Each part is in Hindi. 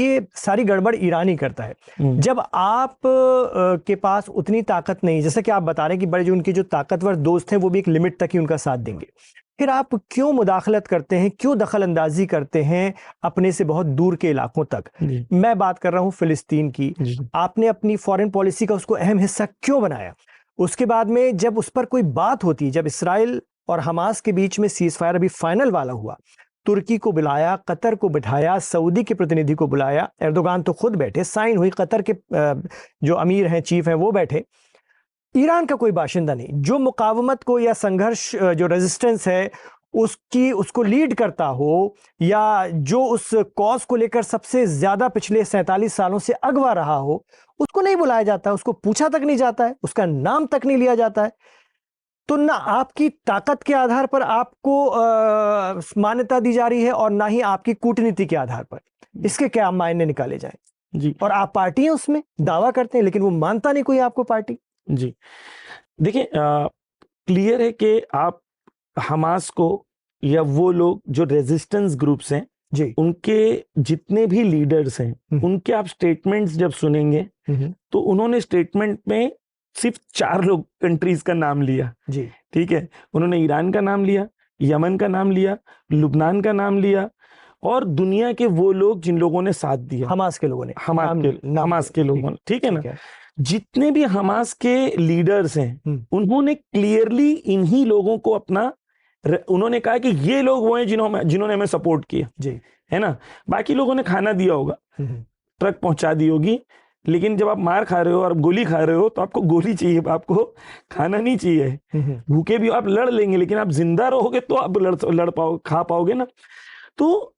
ये सारी गड़बड़ ईरान ही करता है। जब आप के पास उतनी ताकत नहीं, जैसे कि आप बता रहे हैं कि बड़े जो उनके जो ताकतवर दोस्त हैं वो भी एक लिमिट तक ही उनका साथ देंगे, फिर आप क्यों मुदाखलत करते हैं, क्यों दखल अंदाजी करते हैं अपने से बहुत दूर के इलाकों तक? मैं बात कर रहा हूं फिलिस्तीन की। आपने अपनी फॉरेन पॉलिसी का उसको अहम हिस्सा क्यों बनाया? उसके बाद में जब उस पर कोई बात होती, जब इसराइल और हमास के बीच में सीज फायर अभी फाइनल वाला हुआ, तुर्की को बुलाया, कतर को बिठाया, सऊदी के प्रतिनिधि को बुलाया, एर्दोगान तो खुद बैठे, साइन हुई, कतर के जो अमीर हैं, चीफ हैं, वो बैठे, ईरान का कोई बाशिंदा नहीं। जो मुकावमत को या संघर्ष, जो रेजिस्टेंस है उसको लीड करता हो, या जो उस कॉज को लेकर सबसे ज्यादा पिछले 47 सालों से अगवा रहा हो, उसको नहीं बुलाया जाता, उसको पूछा तक नहीं जाता है, उसका नाम तक नहीं लिया जाता है। तो ना आपकी ताकत के आधार पर आपको मान्यता दी जा रही है और ना ही आपकी कूटनीति के आधार पर। इसके क्या मायने निकाले जाए जी? और आप पार्टी हैं, उसमें दावा करते हैं, लेकिन वो मानता नहीं कोई आपको पार्टी जी। देखिए, क्लियर है कि आप हमास को या वो लोग जो रेजिस्टेंस ग्रुप्स हैं जी, उनके जितने भी लीडर्स हैं, उनके आप स्टेटमेंट्स जब सुनेंगे तो उन्होंने स्टेटमेंट में सिर्फ 4 लोग कंट्रीज का नाम लिया जी, ठीक है। उन्होंने ईरान का नाम लिया, यमन का नाम लिया, लुबनान का नाम लिया, और दुनिया के वो लोग जिन लोगों ने साथ दिया, हमास के लोगों ने, हमास के लोगों ने, ठीक है ना। जितने भी हमास के लीडर्स हैं उन्होंने क्लियरली इन्हीं लोगों को अपना, उन्होंने कहा कि ये लोग वो हैं जिन्होंने हमें सपोर्ट किया जी, है ना। बाकी लोगों ने खाना दिया होगा, ट्रक पहुंचा दी होगी, लेकिन जब आप मार खा रहे हो और गोली खा रहे हो तो आपको गोली चाहिए, आपको खाना नहीं चाहिए। भूखे भी आप लड़ लेंगे, लेकिन आप जिंदा रहोगे तो आप लड़ पाओ, खा पाओगे ना। तो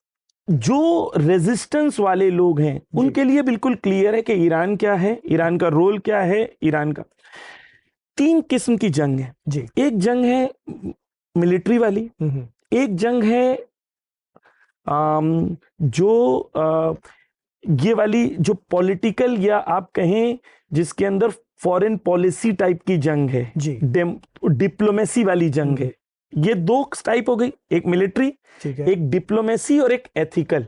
जो रेजिस्टेंस वाले लोग हैं उनके लिए बिल्कुल क्लियर है कि ईरान क्या है, ईरान का रोल क्या है। ईरान का 3 किस्म की जंग है जी। एक जंग है मिलिट्री वाली, एक जंग है जो ये वाली जो पॉलिटिकल या आप कहें जिसके अंदर फॉरेन पॉलिसी टाइप की जंग है जी, डिप्लोमेसी वाली जंग है। ये 2 टाइप हो गई, एक मिलिट्री, एक डिप्लोमेसी और एक एथिकल।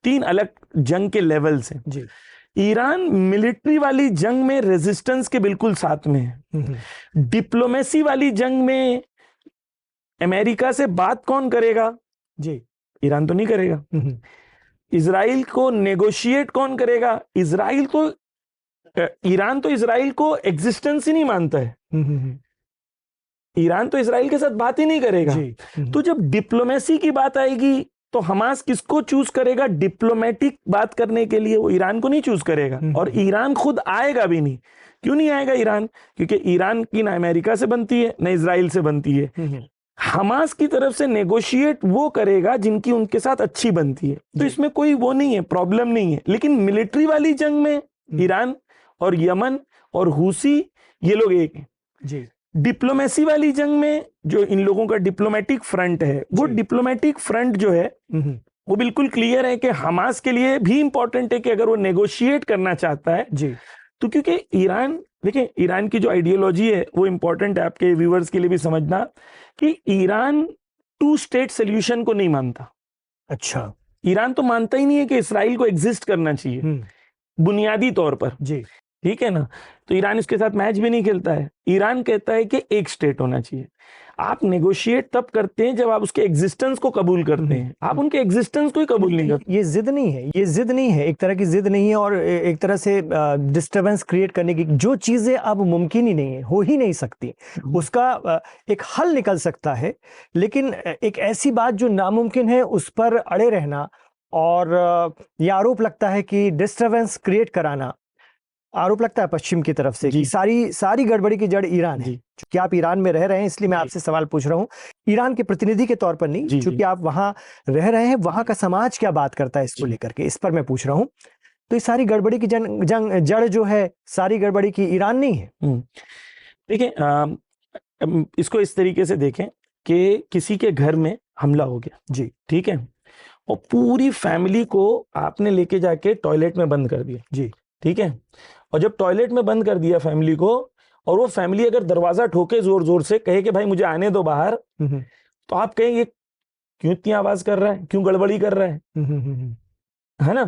3 अलग जंग के लेवल्स हैं जी। ईरान मिलिट्री वाली जंग में रेजिस्टेंस के बिल्कुल साथ में है। डिप्लोमेसी वाली जंग में अमेरिका से बात कौन करेगा जी? ईरान तो नहीं करेगा। इजराइल को नेगोशिएट कौन करेगा? ईरान तो इजराइल को एग्जिस्टेंस ही नहीं मानता है। ईरान तो इजराइल के साथ बात ही नहीं करेगा। तो जब डिप्लोमेसी की बात आएगी तो हमास किसको चूज करेगा डिप्लोमेटिक बात करने के लिए? वो ईरान को नहीं चूज करेगा, और ईरान खुद आएगा भी नहीं। क्यों नहीं आएगा ईरान? क्योंकि ईरान की ना अमेरिका से बनती है ना इजराइल से बनती है। हमास की तरफ से नेगोशिएट वो करेगा जिनकी उनके साथ अच्छी बनती है। तो इसमें कोई वो नहीं है, प्रॉब्लम नहीं है। लेकिन मिलिट्री वाली जंग में ईरान और यमन और हुसी ये लोग एक हैं जी। डिप्लोमेसी वाली जंग में जो इन लोगों का डिप्लोमेटिक फ्रंट है, वो डिप्लोमेटिक फ्रंट जो है वो बिल्कुल क्लियर है कि हमास के लिए भी इंपॉर्टेंट है कि अगर वो नेगोशिएट करना चाहता है जी, तो क्योंकि ईरान, देखिए ईरान की जो आइडियोलॉजी है वो इंपॉर्टेंट है आपके व्यूअर्स के लिए भी समझना, कि ईरान 2 स्टेट सोल्यूशन को नहीं मानता। अच्छा, ईरान तो मानता ही नहीं है कि इसराइल को एग्जिस्ट करना चाहिए बुनियादी तौर पर जी, ठीक है ना। तो ईरान इसके साथ मैच भी नहीं खेलता है। ईरान कहता है कि एक स्टेट होना चाहिए। आप नेगोशिएट तब करते हैं जब आप उसके एग्जिस्टेंस को कबूल करते हैं, आप उनके एग्जिस्टेंस को ही कबूल नहीं करते। ये जिद नहीं है, ये जिद नहीं है, एक तरह की जिद नहीं है, और एक तरह से डिस्टरबेंस क्रिएट करने की जो चीजें अब मुमकिन ही नहीं है, हो ही नहीं सकती, उसका एक हल निकल सकता है। लेकिन एक ऐसी बात जो नामुमकिन है उस पर अड़े रहना, और ये आरोप लगता है कि डिस्टरबेंस क्रिएट कराना, आरोप लगता है पश्चिम की तरफ से कि सारी गड़बड़ी की जड़ ईरान है। क्योंकि आप ईरान में रह रहे हैं, इसलिए मैं आपसे सवाल पूछ रहा हूँ, ईरान के प्रतिनिधि के तौर पर नहीं, क्योंकि आप वहां रह रहे हैं, वहां का समाज क्या बात करता है इसको लेकर के, इस पर मैं पूछ रहा हूँ। तो इस सारी गड़बड़ी की जड़ जो है, सारी गड़बड़ी की ईरान नहीं है। देखिए, इसको इस तरीके से देखें कि किसी के घर में हमला हो गया जी, ठीक है, और पूरी फैमिली को आपने लेके जाके टॉयलेट में बंद कर दिया जी, ठीक है। और जब टॉयलेट में बंद कर दिया फैमिली को, और वो फैमिली अगर दरवाजा ठोके जोर जोर से, कहे कि भाई मुझे आने दो बाहर, तो आप कहेंगे क्यों इतनी आवाज कर रहा है, क्यों गड़बड़ी कर रहा है ना।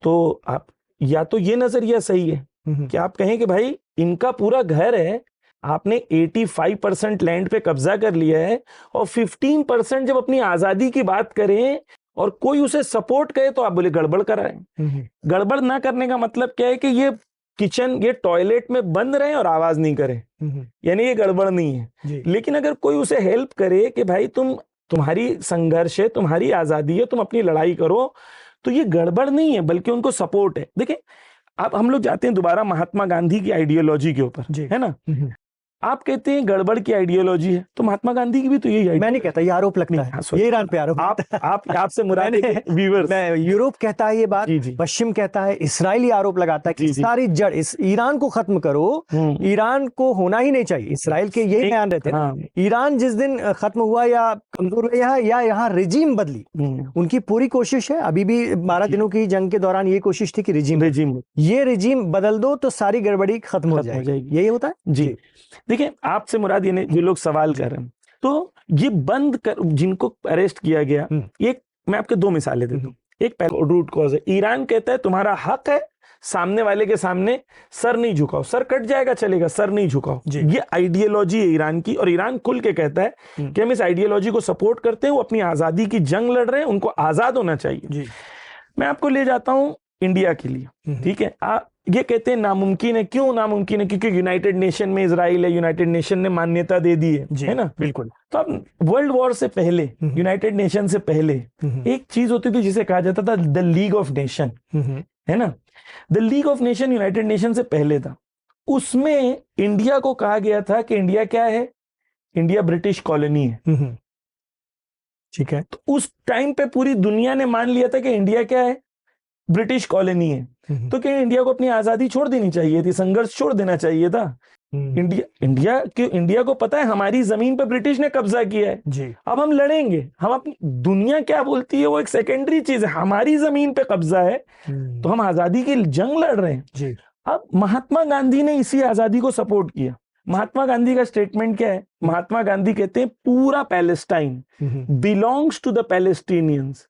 तो आप या तो ये नजरिया सही है कि आप कहें कि भाई इनका पूरा घर है, आपने 85% लैंड पे कब्जा कर लिया है, और 15% जब अपनी आजादी की बात करें और कोई उसे सपोर्ट करे तो आप बोले गड़बड़ कराएं। गड़बड़ ना करने का मतलब क्या है कि ये किचन, ये टॉयलेट में बंद रहे और आवाज नहीं करे, यानी ये गड़बड़ नहीं है। लेकिन अगर कोई उसे हेल्प करे कि भाई तुम्हारी संघर्ष है, तुम्हारी आजादी है, तुम अपनी लड़ाई करो, तो ये गड़बड़ नहीं है, बल्कि उनको सपोर्ट है। देखिए, अब हम लोग जाते हैं दोबारा महात्मा गांधी की आइडियोलॉजी के ऊपर, है ना। आप कहते हैं गड़बड़ की आइडियोलॉजी है, तो महात्मा गांधी की भी तो यही, मैं नहीं कहता, ये आरोप लगता है, ये ईरान पे आरोप। आपसे मुराद व्यूअर्स, यूरोप कहता है ये बात, पश्चिम कहता है, इसराइल आरोप लगाता है कि सारी जड़ इस ईरान को खत्म करो, ईरान को होना ही नहीं चाहिए। इसराइल के यही बयान रहते हैं। ईरान जिस दिन खत्म हुआ या कमजोर हुआ या यहाँ रिजीम बदली, उनकी पूरी कोशिश है, अभी भी 12 दिनों की जंग के दौरान ये कोशिश थी कि ये रिजीम बदल दो तो सारी गड़बड़ी खत्म हो जाएगी। यही होता है जी। देखिए, आपसे मुराद ये जो लोग सवाल कर रहे हैं, तो ये बंद कर, जिनको अरेस्ट किया गया, एक मैं आपके 2 मिसालें देता हूं। एक पहला रूट कॉज है, ईरान कहता है तुम्हारा हक है सामने वाले के सामने सर नहीं झुकाओ, सर कट जाएगा चलेगा, सर नहीं झुकाओ। ये आइडियोलॉजी है ईरान की, और ईरान खुल के कहता है कि हम इस आइडियोलॉजी को सपोर्ट करते हैं। वो अपनी आजादी की जंग लड़ रहे हैं, उनको आजाद होना चाहिए। मैं आपको ले जाता हूं इंडिया के लिए, ठीक है। ये कहते हैं नामुमकिन है, क्यों नामुमकिन है? क्योंकि यूनाइटेड नेशन में इजराइल है, यूनाइटेड नेशन ने मान्यता दे दी है ना, बिल्कुल। तो अब वर्ल्ड वॉर से पहले, यूनाइटेड नेशन से पहले एक चीज होती थी जिसे कहा जाता था द लीग ऑफ नेशन, है ना। The league of nation United nation से पहले था। उसमें इंडिया को कहा गया था कि इंडिया क्या है, इंडिया ब्रिटिश कॉलोनी है, ठीक है। तो उस टाइम पे पूरी दुनिया ने मान लिया था कि इंडिया क्या है, ब्रिटिश कॉलोनी है। तो क्या इंडिया को अपनी आजादी छोड़ देनी चाहिए थी, संघर्ष छोड़ देना चाहिए था? इंडिया को पता है हमारी जमीन पे ब्रिटिश ने कब्जा किया है जी। अब हम लड़ेंगे, हम अपनी दुनिया क्या बोलती है वो एक सेकेंडरी चीज है, हमारी जमीन पे कब्जा है तो हम आजादी की जंग लड़ रहे हैं जी। अब महात्मा गांधी ने इसी आजादी को सपोर्ट किया। महात्मा गांधी का स्टेटमेंट क्या है? महात्मा गांधी कहते हैं पूरा Palestine belongs to the Palestinians,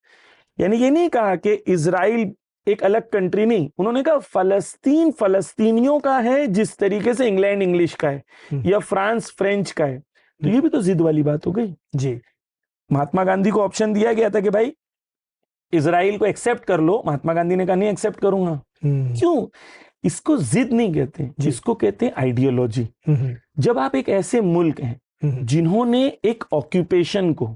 यानी ये नहीं कहा कि इजराइल एक अलग कंट्री, नहीं, उन्होंने कहा फलस्तीन फलस्तीनियों का है जिस तरीके से इंग्लैंड इंग्लिश का है या फ्रांस फ्रेंच का है। तो ये भी तो जिद वाली बात हो गई जी। महात्मा गांधी को ऑप्शन दिया गया था कि भाई इजराइल को एक्सेप्ट कर लो, महात्मा गांधी ने कहा नहीं एक्सेप्ट करूंगा। क्यों? इसको जिद नहीं कहते, इसको कहते हैं आइडियोलॉजी। जब आप एक ऐसे मुल्क हैं जिन्होंने एक ऑक्यूपेशन को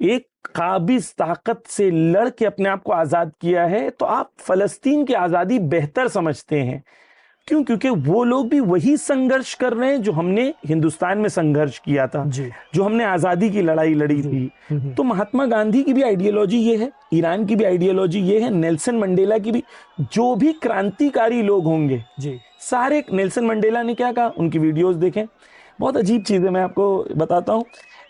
एक काबिज ताकत से लड़ के अपने आप को आजाद किया है, तो आप फलस्तीन की आजादी बेहतर समझते हैं। क्यों? क्योंकि वो लोग भी वही संघर्ष कर रहे हैं जो हमने हिंदुस्तान में संघर्ष किया था, जो हमने आजादी की लड़ाई लड़ी थी। तो महात्मा गांधी की भी आइडियोलॉजी ये है, ईरान की भी आइडियोलॉजी ये है, नेल्सन मंडेला की भी। जो भी क्रांतिकारी लोग होंगे सारे, नेल्सन मंडेला ने क्या कहा, उनकी वीडियोस देखें, बहुत अजीब चीज है, मैं आपको बताता हूं।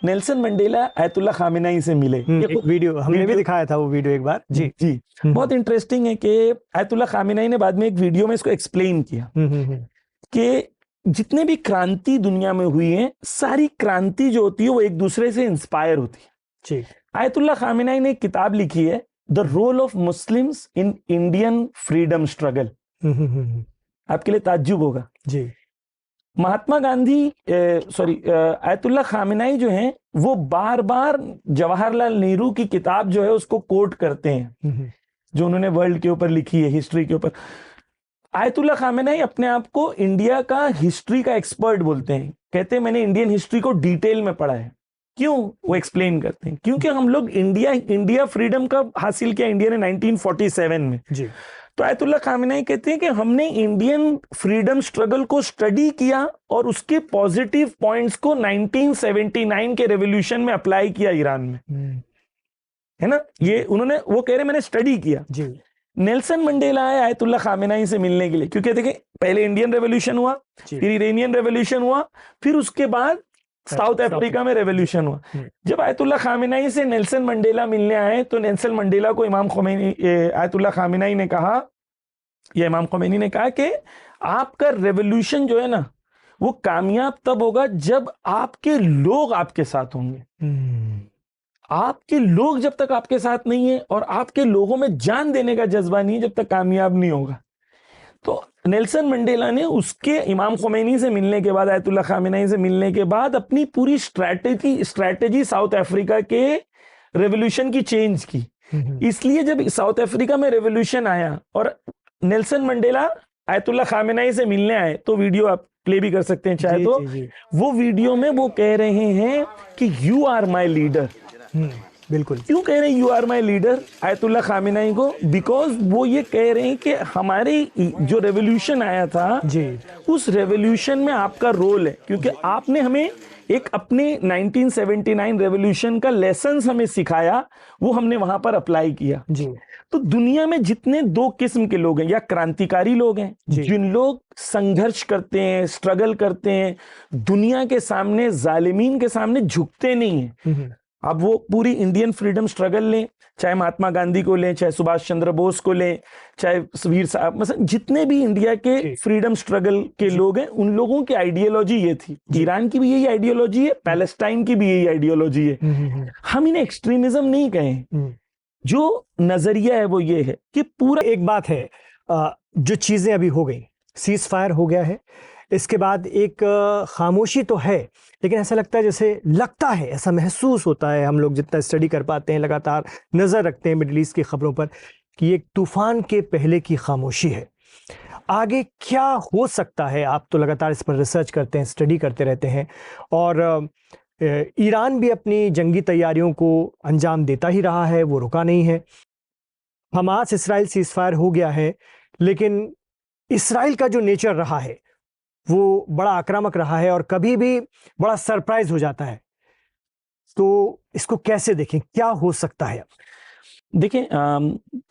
नेल्सन मंडेला आयतुल्लाह खामेनेई से मिले, एक वीडियो हमने भी दिखाया था, वो वीडियो एक बार जी जी बहुत इंटरेस्टिंग है कि आयतुल्लाह खामेनेई ने बाद में एक वीडियो में इसको एक्सप्लेन किया कि जितने भी क्रांति दुनिया में हुई है, सारी क्रांति जो होती है वो एक दूसरे से इंस्पायर होती है। आयतुल्लाह खामेनेई ने एक किताब लिखी है, the role of Muslims in Indian freedom struggle. आपके लिए ताज्जुब होगा जी। महात्मा गांधी आयतुल्लाह खामेनेई जो हैं वो बार बार जवाहरलाल नेहरू की किताब जो है उसको कोट करते हैं, जो उन्होंने वर्ल्ड के ऊपर लिखी है, हिस्ट्री के ऊपर। आयतुल्लाह खामेनेई अपने आप को इंडिया का हिस्ट्री का एक्सपर्ट बोलते हैं, कहते हैं मैंने इंडियन हिस्ट्री को डिटेल में पढ़ा है। क्यों? वो एक्सप्लेन करते हैं, क्योंकि हम लोग इंडिया फ्रीडम का हासिल किया इंडिया ने 1947 में जी। तो आयतुल्लाह खामेनेई कहते हैं कि हमने इंडियन फ्रीडम स्ट्रगल को स्टडी किया और उसके पॉजिटिव पॉइंट्स को 1979 के रेवोल्यूशन में अप्लाई किया ईरान में, है ना। ये उन्होंने, वो कह रहे मैंने स्टडी किया जी। नेल्सन मंडेला आए आयतुल्लाह खामेनेई से मिलने के लिए, क्योंकि देखें पहले इंडियन रेवोल्यूशन हुआ, फिर इरानियन रेवोल्यूशन हुआ, फिर उसके बाद साउथ अफ्रीका में रेवोल्यूशन हुआ। जब आयतुल्लाह खामेनेई से नेल्सन मंडेला मिलने आए तो नेल्सन मंडेला को इमाम खोमेनी, आयतुल्लाह खामेनेई ने कहा, या इमाम खोमेनी ने कहा कि आपका रेवोल्यूशन जो है ना वो कामयाब तब होगा जब आपके लोग आपके साथ होंगे। आपके लोग जब तक आपके साथ नहीं है और आपके लोगों में जान देने का जज्बा नहीं है, जब तक कामयाब नहीं होगा। तो नेल्सन मंडेला ने उसके इमाम खुमैनी से मिलने के बाद, आयतुल्लाह खामेनी से मिलने के बाद अपनी पूरी स्ट्रैटेजी साउथ अफ्रीका के रेवोल्यूशन की चेंज की। इसलिए जब साउथ अफ्रीका में रेवोल्यूशन आया और नेल्सन मंडेला आयतुल्लाह खामेनी से मिलने आए, तो वीडियो आप प्ले भी कर सकते हैं चाहे तो। वो वीडियो में वो कह रहे हैं कि यू आर माई लीडर। बिल्कुल। क्यों कह रहे हैं you are my leader Ayatollah Khamenei को? बिकॉज वो ये कह रहे हैं कि हमारे जो रेवोल्यूशन आया था जी, उस रेवोल्यूशन में आपका रोल है, क्योंकि आपने हमें एक अपने 1979 रेवोल्यूशन का लेसन्स हमें सिखाया, वो हमने वहां पर अप्लाई किया जी। तो दुनिया में जितने दो किस्म के लोग हैं, या क्रांतिकारी लोग हैं जिन लोग संघर्ष करते हैं, स्ट्रगल करते हैं, दुनिया के सामने, जालिमीन के सामने झुकते नहीं हैं। अब वो पूरी इंडियन फ्रीडम स्ट्रगल लें, चाहे महात्मा गांधी को लें, चाहे सुभाष चंद्र बोस को लें, चाहे वीर साहब, मतलब जितने भी इंडिया के फ्रीडम स्ट्रगल के लोग हैं, उन लोगों की आइडियोलॉजी ये थी। ईरान की भी यही आइडियोलॉजी है, पैलेस्टाइन की भी यही आइडियोलॉजी है। हम इन्हें एक्सट्रीमिज्म नहीं कहें, जो नजरिया है वो ये है कि पूरा। एक बात है, जो चीजें अभी हो गई, सीज फायर हो गया है, इसके बाद एक खामोशी तो है, लेकिन ऐसा लगता है, जैसे लगता है, ऐसा महसूस होता है, हम लोग जितना स्टडी कर पाते हैं, लगातार नज़र रखते हैं मिडिल ईस्ट की खबरों पर, कि एक तूफान के पहले की खामोशी है। आगे क्या हो सकता है? आप तो लगातार इस पर रिसर्च करते हैं, स्टडी करते रहते हैं, और ईरान भी अपनी जंगी तैयारियों को अंजाम देता ही रहा है, वो रुका नहीं है। हमास इसराइल सीज फायर हो गया है, लेकिन इसराइल का जो नेचर रहा है वो बड़ा आक्रामक रहा है और कभी भी बड़ा सरप्राइज हो जाता है। तो इसको कैसे देखें, क्या हो सकता है? देखें,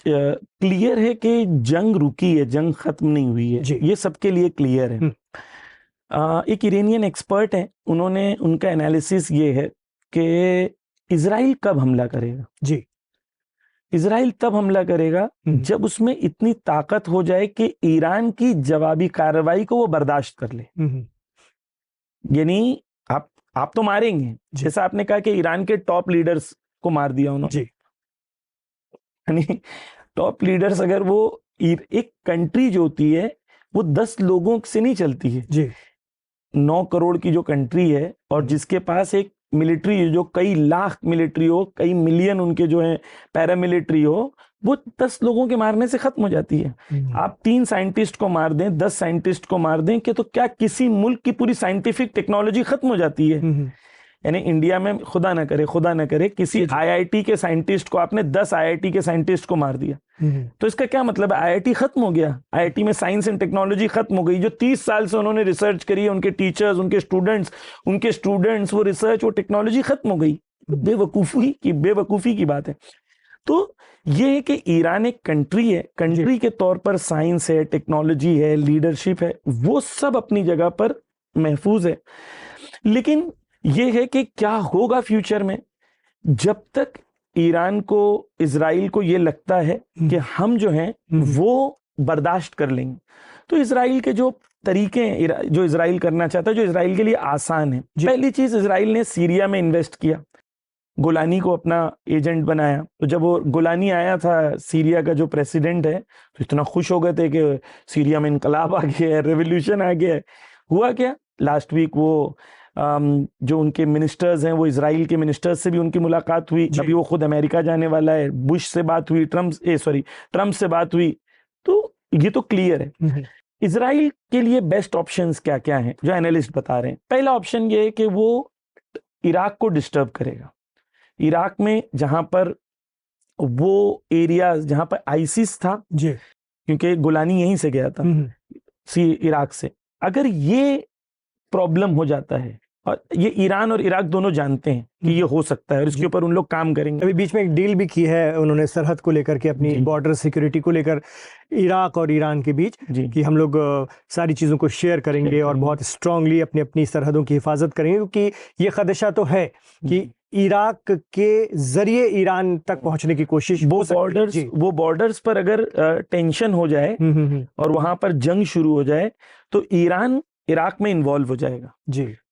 क्लियर है कि जंग रुकी है, जंग खत्म नहीं हुई है, ये सबके लिए क्लियर है। एक इरानियन एक्सपर्ट है, उन्होंने, उनका एनालिसिस ये है कि इजराइल कब हमला करेगा। जी, इजराइल तब हमला करेगा जब उसमें इतनी ताकत हो जाए कि ईरान की जवाबी कार्रवाई को वो बर्दाश्त कर ले। यानी आप तो मारेंगे, जैसा आपने कहा कि ईरान के टॉप लीडर्स को मार दिया उन्होंने। यानी टॉप लीडर्स, अगर वो, एक कंट्री जो होती है वो 10 लोगों से नहीं चलती है जी। 9 करोड़ की जो कंट्री है, और जिसके पास एक मिलिट्री जो कई लाख मिलिट्री हो, कई मिलियन उनके जो है पैरामिलिट्री हो, वो 10 लोगों के मारने से खत्म हो जाती है। आप 3 साइंटिस्ट को मार दें, 10 साइंटिस्ट को मार दें, कि तो क्या किसी मुल्क की पूरी साइंटिफिक टेक्नोलॉजी खत्म हो जाती है? यानी इंडिया में खुदा ना करे किसी आईआईटी के साइंटिस्ट को आपने 10 आईआईटी के साइंटिस्ट को मार दिया, तो इसका क्या मतलब है? आईआईटी खत्म हो गया, आईआईटी में साइंस एंड टेक्नोलॉजी खत्म हो गई। जो 30 साल से उन्होंने रिसर्च करी है, उनके टीचर्स, उनके स्टूडेंट्स, वो रिसर्च, वो टेक्नोलॉजी खत्म हो गई। बेवकूफी की बात है। तो ये है कि ईरान एक कंट्री है, कंट्री के तौर पर साइंस है, टेक्नोलॉजी है, लीडरशिप है, वो सब अपनी जगह पर महफूज है। लेकिन ये है कि क्या होगा फ्यूचर में, जब तक ईरान को, इजराइल को ये लगता है कि हम जो हैं वो बर्दाश्त कर लेंगे, तो इजराइल के जो तरीके हैं, जो इजराइल करना चाहता है, जो इजराइल के लिए आसान है, पहली चीज, इजराइल ने सीरिया में इन्वेस्ट किया, गोलानी को अपना एजेंट बनाया। तो जब वो गोलानी आया था, सीरिया का जो प्रेसिडेंट है, तो इतना खुश हो गए थे कि सीरिया में इनकलाब आ गया है, रेवोल्यूशन आ गया है। हुआ क्या, लास्ट वीक वो जो उनके मिनिस्टर्स हैं, वो इजराइल के मिनिस्टर्स से भी उनकी मुलाकात हुई। अभी वो खुद अमेरिका जाने वाला है, बुश से बात हुई, ट्रम्प से बात हुई। तो ये तो क्लियर है। इजराइल के लिए बेस्ट ऑप्शंस क्या क्या हैं, जो एनालिस्ट बता रहे हैं। पहला ऑप्शन ये है कि वो इराक को डिस्टर्ब करेगा। इराक में जहां पर वो एरिया, जहां पर आईसिस था, क्योंकि गोलानी यहीं से गया था इराक से, अगर ये प्रॉब्लम हो जाता है, और ये ईरान और इराक दोनों जानते हैं कि ये हो सकता है, और इसके ऊपर उन लोग काम करेंगे। अभी बीच में एक डील भी की है उन्होंने सरहद को लेकर के, अपनी बॉर्डर सिक्योरिटी को लेकर, इराक और ईरान के बीच, कि हम लोग सारी चीज़ों को शेयर करेंगे और बहुत स्ट्रांगली अपनी अपनी सरहदों की हिफाजत करेंगे, क्योंकि ये खदशा तो है कि इराक के जरिए ईरान तक पहुंचने की कोशिश, वो बॉर्डर्स पर अगर टेंशन हो जाए और वहां पर जंग शुरू हो जाए, तो ईरान इराक में इन्वॉल्व हो जाएगा।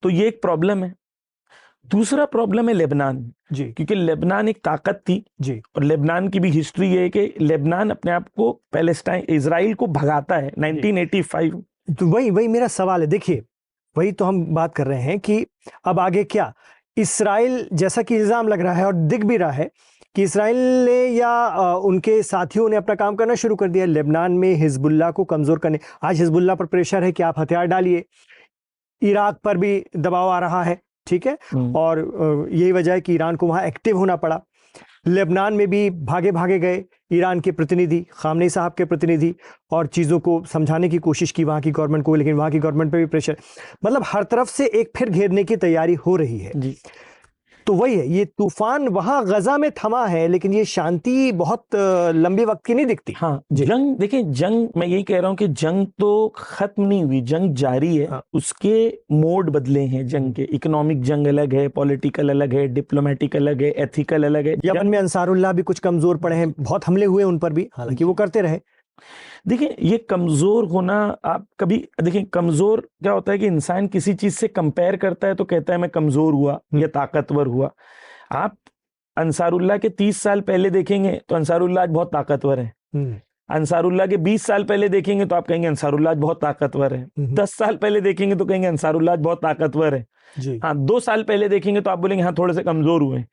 तो ये एक प्रॉब्लम है। दूसरा प्रॉब्लम है लेबनान जी क्योंकि लेबनान एक ताकत थी जी और लेबनान की भी हिस्ट्री है कि लेबनान अपने आप को पैलेस्टाइन इजराइल को भगाता है 1985। तो वही वही मेरा सवाल है। देखिए वही तो हम बात कर रहे हैं कि अब आगे क्या, इसराइल जैसा कि इल्जाम लग रहा है और दिख भी रहा है कि इसराइल ने या उनके साथियों ने अपना काम करना शुरू कर दिया लेबनान में हिजबुल्लाह को कमजोर करने। आज हिजबुल्लाह पर प्रेशर है कि आप हथियार डालिए, इराक पर भी दबाव आ रहा है, ठीक है, और यही वजह है कि ईरान को वहां एक्टिव होना पड़ा। लेबनान में भी भागे भागे गए ईरान के प्रतिनिधि, खामनेई साहब के प्रतिनिधि, और चीज़ों को समझाने की कोशिश की वहाँ की गवर्नमेंट को, लेकिन वहाँ की गवर्नमेंट पे भी प्रेशर, मतलब हर तरफ से एक फिर घेरने की तैयारी हो रही है जी। तो वही है, ये तूफान वहाँ गजा में थमा है लेकिन ये शांति बहुत लंबे वक्त की नहीं दिखती। हाँ, जंग, देखिए जंग, मैं यही कह रहा हूँ कि जंग तो खत्म नहीं हुई, जंग जारी है। हाँ। उसके मोड बदले हैं जंग के, इकोनॉमिक जंग अलग है, पॉलिटिकल अलग है, डिप्लोमेटिक अलग है, एथिकल अलग है। यमन में अंसारुल्लाह भी कुछ कमजोर पड़े हैं, बहुत हमले हुए उन पर भी, हालांकि वो करते रहे। देखिए ये कमजोर होना, आप कभी देखिए कमजोर क्या होता है कि इंसान किसी चीज से कंपेयर करता है तो कहता है मैं कमजोर हुआ या ताकतवर हुआ। आप अंसारुल्लाह के 30 साल पहले देखेंगे तो अंसारुल्लाह आज बहुत ताकतवर है। अंसारुल्लाह के 20 साल पहले देखेंगे तो आप कहेंगे अंसारुल्लाह आज बहुत ताकतवर है। 10 साल पहले देखेंगे तो कहेंगे अंसारुल्लाह आज बहुत ताकतवर है। हाँ, 2 साल पहले देखेंगे तो आप बोलेंगे हाँ थोड़े से कमजोर हुए।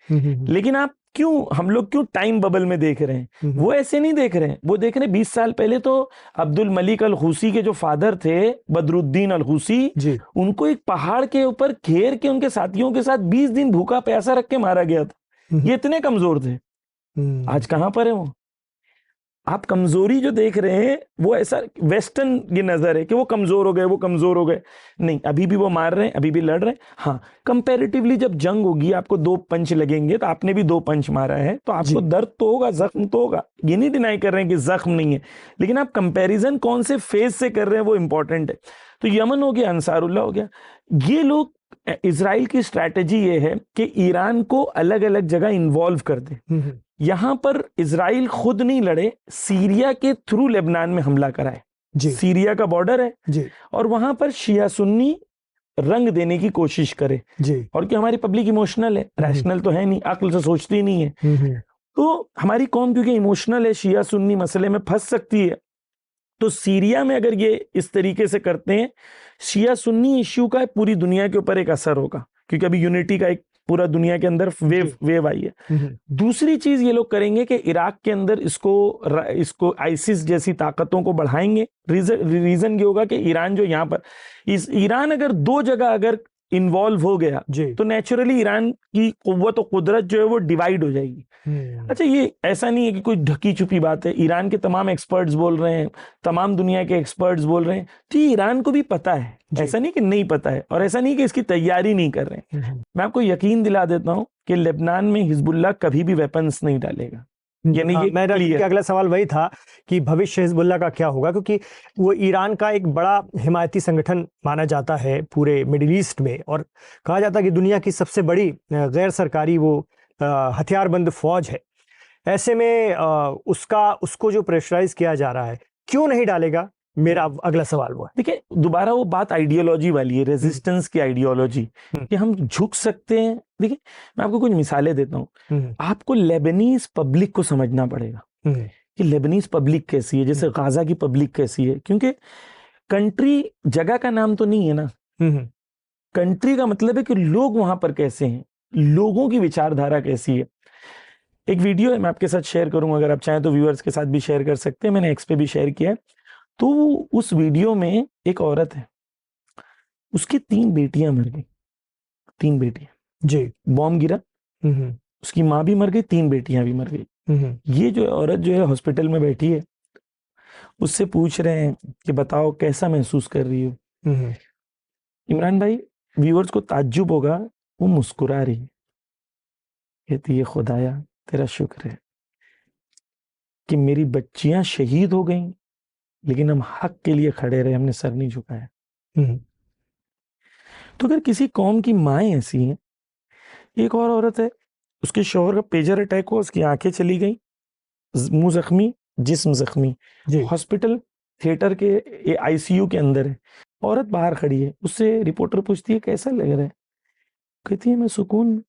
लेकिन आप हम लोग क्यों टाइम बबल में देख रहे हैं? वो ऐसे नहीं देख रहे हैं, वो देख रहे हैं 20 साल पहले तो अब्दुल मलिक अल हूसी के जो फादर थे बदरुद्दीन अल हूसी, उनको एक पहाड़ के ऊपर घेर के उनके साथियों के साथ 20 दिन भूखा प्यासा रख के मारा गया था। ये इतने कमजोर थे। आज कहां पर है वो? आप कमजोरी जो देख रहे हैं वो ऐसा वेस्टर्न ये नजर है कि वो कमजोर हो गए, वो कमजोर हो गए। नहीं, अभी भी वो मार रहे हैं, अभी भी लड़ रहे हैं। हाँ, कंपैरेटिवली जब जंग होगी आपको 2 पंच लगेंगे, तो आपने भी 2 पंच मारा है तो आपको दर्द तो होगा, जख्म तो होगा, ये नहीं डिनाई कर रहे हैं कि जख्म नहीं है, लेकिन आप कंपैरिजन कौन से फेज से कर रहे हैं वो इंपॉर्टेंट है। तो यमन हो गया, अंसारुल्लाह हो गया, ये लोग, इजराइल की स्ट्रैटेजी ये है कि ईरान को अलग अलग जगह इन्वॉल्व कर दे। यहां पर इजराइल खुद नहीं लड़े, सीरिया के थ्रू लेबनान में हमला कराए। सीरिया का बॉर्डर है और वहां पर शिया सुन्नी रंग देने की कोशिश करे। और कि हमारी पब्लिक इमोशनल है, रैशनल तो है नहीं, अक्ल से सोचती नहीं है। तो हमारी कौम क्योंकि इमोशनल है, शिया सुन्नी मसले में फंस सकती है। तो सीरिया में अगर ये इस तरीके से करते हैं, शिया सुन्नी इश्यू का पूरी दुनिया के ऊपर एक असर होगा, क्योंकि अभी यूनिटी का एक पूरा दुनिया के अंदर वेव आई है। दूसरी चीज ये लोग करेंगे कि इराक के अंदर इसको आईसिस जैसी ताकतों को बढ़ाएंगे। रीजन ये होगा कि ईरान जो यहाँ पर, ईरान अगर 2 जगह अगर इन्वॉल्व हो गया तो नेचुरली ईरान की कुव्वत और कुदरत जो है वो डिवाइड हो जाएगी। अच्छा, ये ऐसा नहीं है कि कोई ढकी छुपी बात है, ईरान के तमाम एक्सपर्ट्स बोल रहे हैं, तमाम दुनिया के एक्सपर्ट्स बोल रहे हैं, तो ये ईरान को भी पता है, ऐसा नहीं कि नहीं पता है, और ऐसा नहीं कि इसकी तैयारी नहीं कर रहे हैं। मैं आपको यकीन दिला देता हूं कि लेबनान में हिजबुल्लाह कभी भी वेपन्स नहीं डालेगा। यानी ये मेरा अगला सवाल वही था कि भविष्य हिजबुल्लाह का क्या होगा, क्योंकि वो ईरान का एक बड़ा हिमायती संगठन माना जाता है पूरे मिडिल ईस्ट में, और कहा जाता है कि दुनिया की सबसे बड़ी गैर सरकारी वो हथियारबंद फौज है। ऐसे में उसको जो प्रेशराइज किया जा रहा है, क्यों नहीं डालेगा? मेरा अगला सवाल वो है। देखिए, दोबारा वो बात आइडियोलॉजी वाली है, रेजिस्टेंस की आइडियोलॉजी, कि हम झुक सकते हैं। देखिए, मैं आपको कुछ मिसालें देता हूँ। आपको लेबनीज पब्लिक को समझना पड़ेगा कि लेबनीज पब्लिक कैसी है, जैसे गाजा की पब्लिक कैसी है, क्योंकि कंट्री जगह का नाम तो नहीं है ना। कंट्री का मतलब है कि लोग वहां पर कैसे हैं, लोगों की विचारधारा कैसी है। एक वीडियो है, मैं आपके साथ शेयर करूंगा, अगर आप चाहें तो व्यूअर्स के साथ भी शेयर कर सकते हैं, मैंने एक्स पे भी शेयर किया है। तो उस वीडियो में एक औरत है, उसकी 3 बेटियां मर गई, 3 बेटियां, बॉम्ब गिरा, उसकी माँ भी मर गई, 3 बेटियां भी मर गई। ये जो औरत जो है हॉस्पिटल में बैठी है, उससे पूछ रहे हैं कि बताओ कैसा महसूस कर रही हो। इमरान भाई, व्यूअर्स को ताज्जुब होगा, वो मुस्कुरा रही है, कहती है खुदाया तेरा शुक्र है कि मेरी बच्चियां शहीद हो गई, लेकिन हम हक के लिए खड़े रहे, हमने सर नहीं झुकाया। तो अगर किसी कौम की माएँ ऐसी हैं, एक और औरत है, उसके शौहर का पेजर अटैक हुआ, उसकी आंखें चली गई, मुंह जख्मी, जिस्म जख्मी, हॉस्पिटल थिएटर के आईसीयू के अंदर है, औरत बाहर खड़ी है, उससे रिपोर्टर पूछती है कैसा लग रहा है, कहती है मैं सुकून,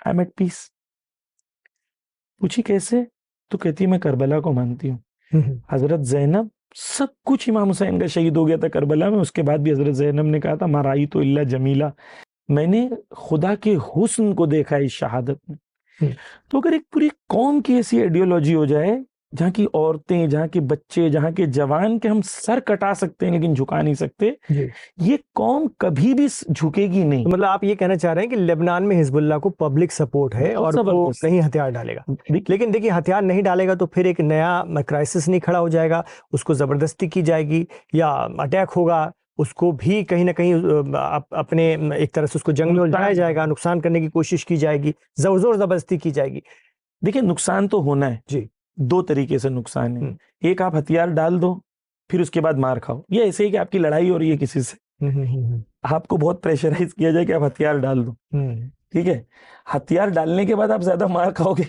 आई एम एट पीस। पूछी कैसे? तो कहती है मैं करबला को मानती हूँ। हजरत ज़ैनब, सब कुछ इमाम हुसैन का शहीद हो गया था करबला में, उसके बाद भी हजरत ज़ैनब ने कहा था माराई तो इल्ला जमीला, मैंने खुदा के हुस्न को देखा इस शहादत में। तो अगर एक पूरी कौम की ऐसी आइडियोलॉजी हो जाए जहाँ की औरतें, जहाँ के बच्चे, जहाँ के जवान के हम सर कटा सकते हैं लेकिन झुका नहीं सकते, ये कौम कभी भी झुकेगी नहीं। तो मतलब आप ये कहना चाह रहे हैं कि लेबनान में हिजबुल्लाह को पब्लिक सपोर्ट है और वो नहीं हथियार डालेगा। लेकिन देखिए हथियार नहीं डालेगा तो फिर एक नया क्राइसिस नहीं खड़ा हो जाएगा, उसको जबरदस्ती की जाएगी या अटैक होगा, उसको भी कहीं ना कहीं अपने एक तरह से उसको जंग में उलझाया जाएगा, नुकसान करने की कोशिश की जाएगी, जोर जबरदस्ती की जाएगी। देखिए नुकसान तो होना है जी, दो तरीके से नुकसान है। एक आप हथियार डाल दो फिर उसके बाद मार खाओ, ये ऐसे ही कि आपकी लड़ाई हो रही है किसी से, आपको बहुत प्रेशराइज किया जाए कि आप हथियार डाल दो, ठीक है, हथियार डालने के बाद आप ज्यादा मार खाओगे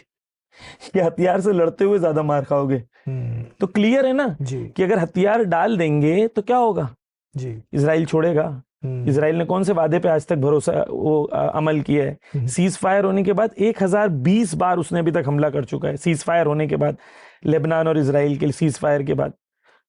या हथियार से लड़ते हुए ज्यादा मार खाओगे? तो क्लियर है ना जी कि अगर हथियार डाल देंगे तो क्या होगा जी, इजराइल छोड़ेगा। इजराइल ने कौन से वादे पे आज तक भरोसा अमल किया है? सीज फायर होने के बाद 1020 बार उसने अभी तक हमला कर चुका है, सीज फायर होने के बाद, लेबनान और इजराइल के सीज फायर के बाद।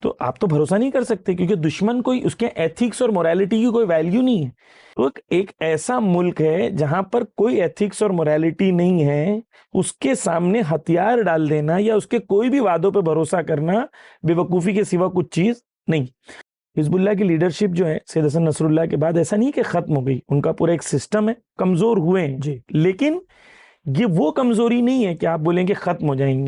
तो आप तो भरोसा नहीं कर सकते क्योंकि दुश्मन कोई, उसके एथिक्स और मोरालिटी की कोई वैल्यू नहीं है। तो एक ऐसा मुल्क है जहां पर कोई एथिक्स और मोरालिटी नहीं है, उसके सामने हथियार डाल देना या उसके कोई भी वादों पर भरोसा करना बेवकूफ़ी के सिवा कुछ चीज नहीं। हिजबुल्लाह की लीडरशिप जो है सैयद हसन नसरुल्लाह के बाद ऐसा नहीं कि खत्म हो गई, उनका पूरा एक सिस्टम है, कमजोर हुए हैं, लेकिन ये वो कमजोरी नहीं है कि आप बोलेंगे खत्म हो जाएंगे।